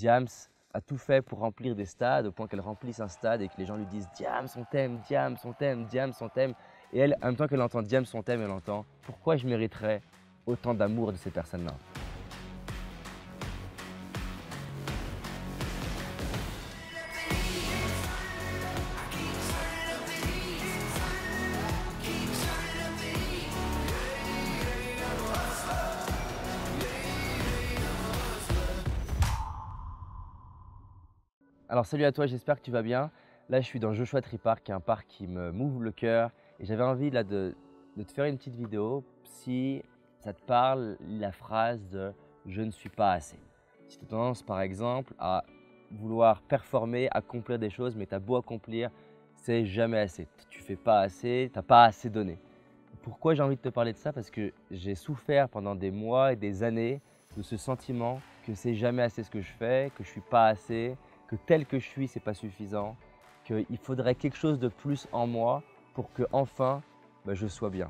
Diams a tout fait pour remplir des stades, au point qu'elle remplisse un stade et que les gens lui disent « Diams, on t'aime, Diams, on t'aime, Diams, on t'aime ». Et elle, en même temps qu'elle entend « Diams, on t'aime », elle entend « Pourquoi je mériterais autant d'amour de ces personnes-là ». Alors salut à toi, j'espère que tu vas bien. Là je suis dans Joshua Tree Park, qui est un parc qui me m'ouvre le cœur. Et j'avais envie là de te faire une petite vidéo si ça te parle la phrase de « je ne suis pas assez ». Si tu as tendance par exemple à vouloir performer, accomplir des choses, mais tu as beau accomplir, c'est jamais assez. Tu fais pas assez, tu n'as pas assez donné. Pourquoi j'ai envie de te parler de ça? Parce que j'ai souffert pendant des mois et des années de ce sentiment que c'est jamais assez ce que je fais, que je suis pas assez, que tel que je suis, c'est pas suffisant, qu'il faudrait quelque chose de plus en moi pour que enfin je sois bien.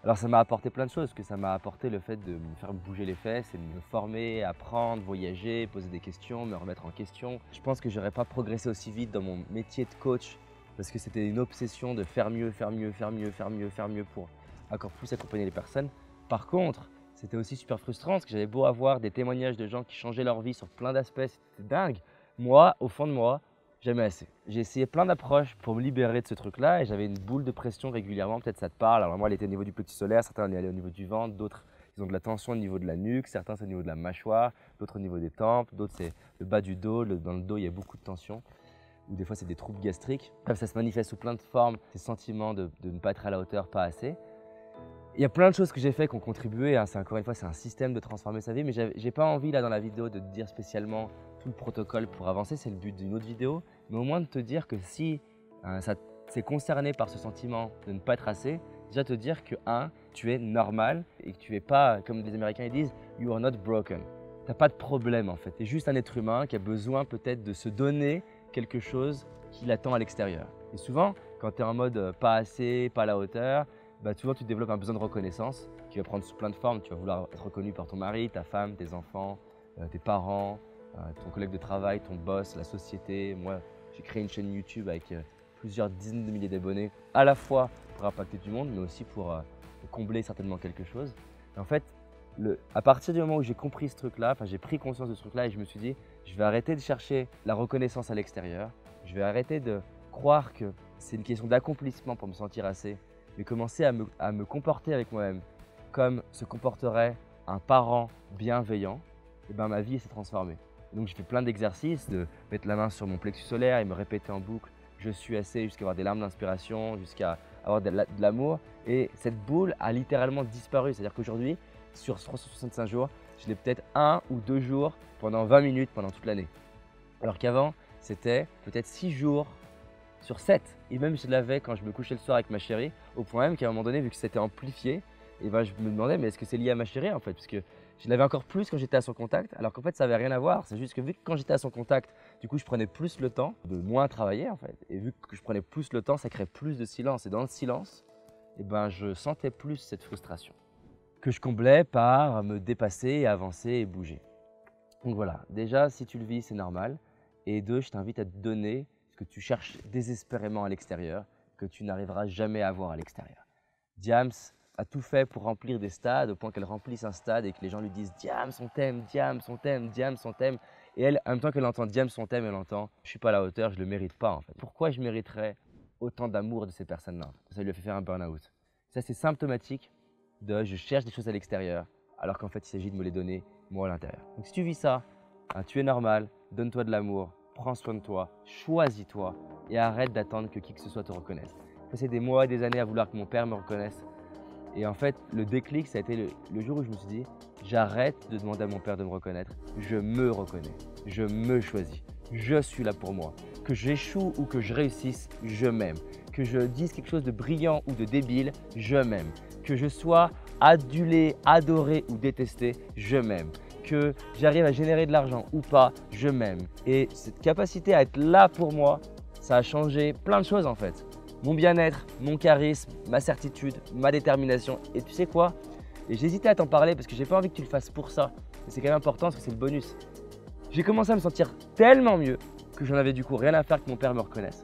Alors ça m'a apporté plein de choses, que ça m'a apporté le fait de me faire bouger les fesses et de me former, apprendre, voyager, poser des questions, me remettre en question. Je pense que j'aurais pas progressé aussi vite dans mon métier de coach parce que c'était une obsession de faire mieux, faire mieux, faire mieux, faire mieux, faire mieux pour encore plus accompagner les personnes. Par contre, c'était aussi super frustrant parce que j'avais beau avoir des témoignages de gens qui changeaient leur vie sur plein d'aspects, c'était dingue. Moi, au fond de moi, jamais assez. J'ai essayé plein d'approches pour me libérer de ce truc-là et j'avais une boule de pression régulièrement, peut-être ça te parle. Alors moi, elle était au niveau du petit solaire, certains on est allé au niveau du ventre, d'autres ils ont de la tension au niveau de la nuque, certains c'est au niveau de la mâchoire, d'autres au niveau des tempes, d'autres c'est le bas du dos, dans le dos il y a beaucoup de tension, ou des fois c'est des troubles gastriques. Bref, ça se manifeste sous plein de formes, ces sentiments de ne pas être à la hauteur, pas assez. Il y a plein de choses que j'ai fait qui ont contribué, hein. Encore une fois, c'est un système de transformer sa vie, mais j'ai pas envie là dans la vidéo de te dire spécialement tout le protocole pour avancer, c'est le but d'une autre vidéo, mais au moins de te dire que si ça c'est concerné par ce sentiment de ne pas être assez, déjà te dire que tu es normal et que tu es pas, comme les Américains ils disent, you are not broken. Tu n'as pas de problème en fait, tu es juste un être humain qui a besoin peut-être de se donner quelque chose qu'il attend à l'extérieur. Et souvent, quand tu es en mode pas assez, pas à la hauteur, souvent tu développes un besoin de reconnaissance qui va prendre sous plein de formes. Tu vas vouloir être reconnu par ton mari, ta femme, tes enfants, tes parents, ton collègue de travail, ton boss, la société. Moi, j'ai créé une chaîne YouTube avec plusieurs dizaines de milliers d'abonnés, à la fois pour impacter du monde, mais aussi pour combler certainement quelque chose. Et en fait, à partir du moment où j'ai compris ce truc-là, j'ai pris conscience de ce truc-là et je me suis dit, je vais arrêter de chercher la reconnaissance à l'extérieur. Je vais arrêter de croire que c'est une question d'accomplissement pour me sentir assez, mais commencer à me comporter avec moi-même comme se comporterait un parent bienveillant. Et ma vie s'est transformée. Donc j'ai fait plein d'exercices, de mettre la main sur mon plexus solaire et me répéter en boucle « je suis assez » jusqu'à avoir des larmes d'inspiration, jusqu'à avoir de l'amour. Et cette boule a littéralement disparu. C'est-à-dire qu'aujourd'hui, sur 365 jours, je l'ai peut-être 1 ou 2 jours pendant 20 minutes pendant toute l'année. Alors qu'avant, c'était peut-être 6 jours sur 7. Et même je l'avais quand je me couchais le soir avec ma chérie, au point même qu'à un moment donné, vu que c'était amplifié, et je me demandais mais est-ce que c'est lié à ma chérie en fait, parce que je l'avais encore plus quand j'étais à son contact, alors qu'en fait ça n'avait rien à voir. C'est juste que vu que quand j'étais à son contact, du coup je prenais plus le temps de moins travailler en fait, et vu que je prenais plus le temps, ça crée plus de silence. Et dans le silence, je sentais plus cette frustration que je comblais par me dépasser, avancer et bouger. Donc voilà, déjà si tu le vis, c'est normal. Et 2, je t'invite à te donner ce que tu cherches désespérément à l'extérieur, que tu n'arriveras jamais à avoir à l'extérieur. Diams a tout fait pour remplir des stades, au point qu'elle remplisse un stade et que les gens lui disent « Diams, on t'aime, Diams, on t'aime, Diams, on t'aime ». Et elle, en même temps qu'elle entend « Diams, on t'aime », elle entend « je suis pas à la hauteur, je le mérite pas en fait ». Pourquoi je mériterais autant d'amour de ces personnes-là? Ça lui a fait faire un burn-out. Ça, c'est symptomatique de « je cherche des choses à l'extérieur », alors qu'en fait, il s'agit de me les donner moi à l'intérieur. Donc si tu vis ça, tu es normal, donne-toi de l'amour, prends soin de toi, choisis-toi et arrête d'attendre que qui que ce soit te reconnaisse. J'ai passé des mois et des années à vouloir que mon père me reconnaisse. Et en fait, le déclic, ça a été le jour où je me suis dit, j'arrête de demander à mon père de me reconnaître, je me reconnais, je me choisis, je suis là pour moi. Que j'échoue ou que je réussisse, je m'aime. Que je dise quelque chose de brillant ou de débile, je m'aime. Que je sois adulé, adoré ou détesté, je m'aime. Que j'arrive à générer de l'argent ou pas, je m'aime. Et cette capacité à être là pour moi, ça a changé plein de choses en fait. Mon bien-être, mon charisme, ma certitude, ma détermination. Et tu sais quoi? Et j'hésitais à t'en parler parce que j'ai pas envie que tu le fasses pour ça. Mais c'est quand même important parce que c'est le bonus. J'ai commencé à me sentir tellement mieux que j'en avais du coup rien à faire que mon père me reconnaisse.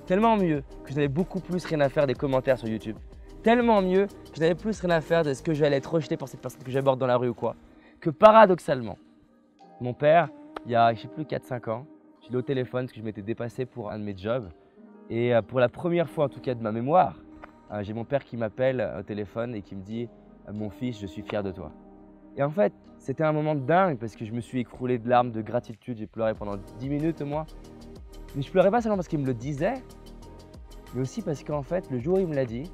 Tellement mieux que j'en avais beaucoup plus rien à faire des commentaires sur YouTube. Tellement mieux que j'en avais plus rien à faire de ce que j'allais être rejeté par cette personne que j'aborde dans la rue ou quoi. Que paradoxalement, mon père, il y a je sais plus 4-5 ans, je l'ai au téléphone parce que je m'étais dépassé pour un de mes jobs. Et pour la première fois en tout cas de ma mémoire, j'ai mon père qui m'appelle au téléphone et qui me dit « Mon fils, je suis fier de toi ». Et en fait, c'était un moment de dingue parce que je me suis écroulé de larmes de gratitude. J'ai pleuré pendant 10 minutes moi. Mais je pleurais pas seulement parce qu'il me le disait, mais aussi parce qu'en fait, le jour où il me l'a dit,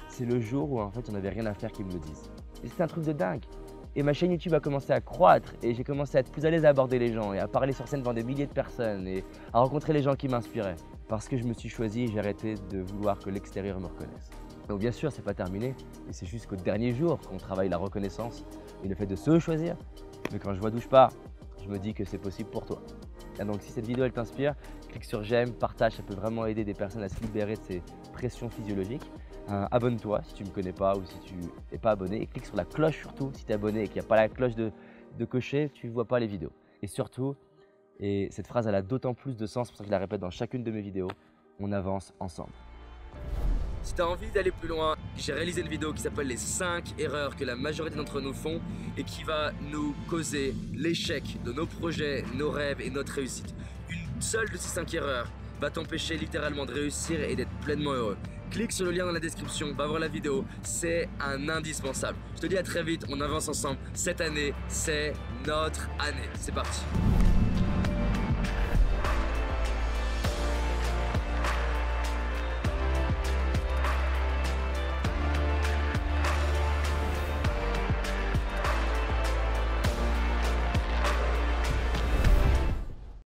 c'est le jour où en fait, il n'y en avait rien à faire qu'il me le dise. Et c'était un truc de dingue. Et ma chaîne YouTube a commencé à croître et j'ai commencé à être plus à l'aise à aborder les gens et à parler sur scène devant des milliers de personnes et à rencontrer les gens qui m'inspiraient. Parce que je me suis choisi et j'ai arrêté de vouloir que l'extérieur me reconnaisse. Donc bien sûr, c'est pas terminé et c'est jusqu'au dernier jour qu'on travaille la reconnaissance et le fait de se choisir. Mais quand je vois d'où je pars, je me dis que c'est possible pour toi. Et donc si cette vidéo elle t'inspire, clique sur j'aime, partage, ça peut vraiment aider des personnes à se libérer de ces pressions physiologiques. Abonne-toi si tu ne me connais pas ou si tu n'es pas abonné et clique sur la cloche surtout si tu es abonné et qu'il n'y a pas la cloche de cocher, tu ne vois pas les vidéos. Et surtout, et cette phrase elle a d'autant plus de sens, c'est pour ça que je la répète dans chacune de mes vidéos, on avance ensemble. Si tu as envie d'aller plus loin, j'ai réalisé une vidéo qui s'appelle les 5 erreurs que la majorité d'entre nous font et qui va nous causer l'échec de nos projets, nos rêves et notre réussite. Une seule de ces 5 erreurs va t'empêcher littéralement de réussir et d'être pleinement heureux. Clique sur le lien dans la description, va voir la vidéo, c'est un indispensable. Je te dis à très vite, on avance ensemble. Cette année, c'est notre année. C'est parti.